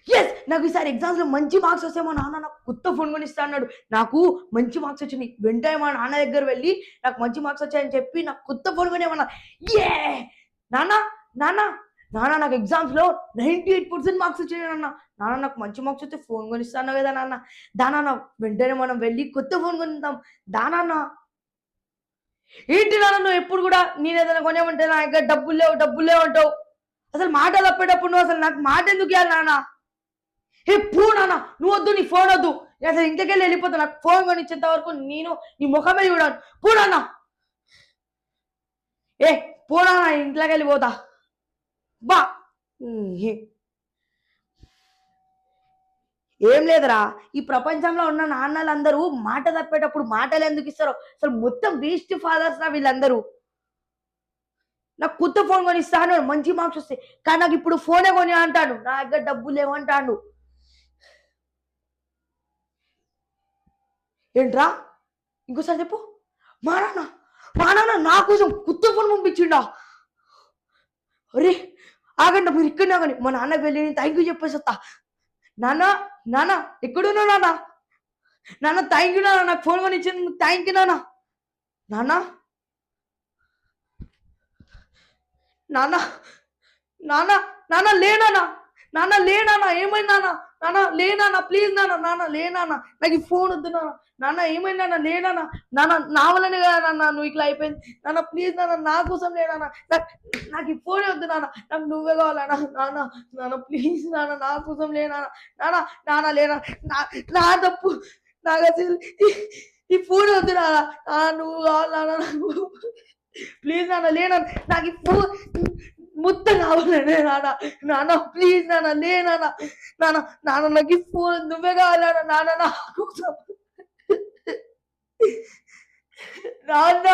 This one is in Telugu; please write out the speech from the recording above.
ఎస్ నాకు ఈసారి ఎగ్జామ్స్లో మంచి మార్క్స్ వస్తే మా నాన్న నాకు కొత్త ఫోన్ కొనిస్తా అన్నాడు. నాకు మంచి మార్క్స్ వచ్చినాయి. వెంటనే మా నాన్న దగ్గర వెళ్ళి నాకు మంచి మార్క్స్ వచ్చాయని చెప్పి నాకు కొత్త ఫోన్ కొనేమన్నా. ఏ నాన్న నాన్న నాన్న నాకు ఎగ్జామ్స్లో 98% మార్క్స్ వచ్చాయి నాన్న. నాన్న నాకు మంచి మార్క్స్ వస్తే ఫోన్ కొనిస్తాను కదా నాన్న. దానా వెంటనే మనం వెళ్ళి కొత్త ఫోన్ కొనిద్దాం. దానా ఏంటి నాన్న నువ్వు ఎప్పుడు కూడా నేను ఏదైనా కొనేమంటే నా దగ్గర డబ్బులు లేవు అంటావు. అసలు మాట తప్పేటప్పుడు నువ్వు అసలు నాకు మాట ఎందుకు ఇవ్వాలి నాన్న? ఏ పో నాన్న, నువ్వు వద్దు, నీ ఫోన్ వద్దు. నేను అసలు ఇంటికెళ్ళి వెళ్ళిపోతా. నాకు ఫోన్ కొనిచ్చేంత వరకు నేను నీ ముఖమే చూడాను. పో నాన్న, ఏ పో నాన్న, ఇంట్లోకి వెళ్ళిపోతా బా. ఏం లేదురా, ఈ ప్రపంచంలో ఉన్న నాన్నలందరూ మాట తప్పేటప్పుడు మాటలు ఎందుకు ఇస్తారో. అసలు మొత్తం వేస్ట్ ఫాదర్స్ రా వీళ్ళందరూ. నాకు కొత్త ఫోన్ కొనిస్తాను, మంచి మార్క్స్ వస్తాయి. కానీ నాకు ఇప్పుడు ఫోనే కొని అంటాడు, నా దగ్గర డబ్బులు లేవంటాడు. ఏంట్రా ఇంకోసారి చెప్పు. మా నాన్న నా కోసం కొత్త ఫోన్ పంపించిండా? అరే ఆగండి, మీరు ఇక్కడ ఆగండి. మా నాన్నకి వెళ్ళి నేను థ్యాంక్ యూ చెప్పేస్తా. నాన్న ఎక్కడున్నావు నాన్న థ్యాంక్ యూ నాన్న, నాకు ఫోన్ కొని ఇచ్చింది థ్యాంక్ యూ నాన్న. నాన్న నాన్న నాన్న నాన్న లేనా ఏమైంది నాన్న లేనా ప్లీజ్ నాన్న లేనా, నాకు ఈ ఫోన్ వద్దు నాన్న ఏమైంది లేనా నాన్న, నా వల్లనే కదా నాన్న నువ్వు ఇట్లా అయిపోయింది నాన్న. ప్లీజ్ నాన్న, నా కోసం లేనా, నాకు ఈ ఫోనే వద్దు నాన్న, నాకు నువ్వే కావాలన్నా నాన్న ప్లీజ్ నాన్న, నా కోసం నాన్న లేనా, నా తప్పు, నాకు అసలు ఈ ఫోన్ వద్దు నాన్న, నువ్వు కావాలి నాకు ప్లీజ్ నాన్న లేనా, నాకు ఈ ఫోన్ మొత్తం కావాలనే నాన్న ప్లీజ్ నాన్న నాకు ఈ ఫోన్ నువ్వే కావాలి నాన్న నాకు నాన్న.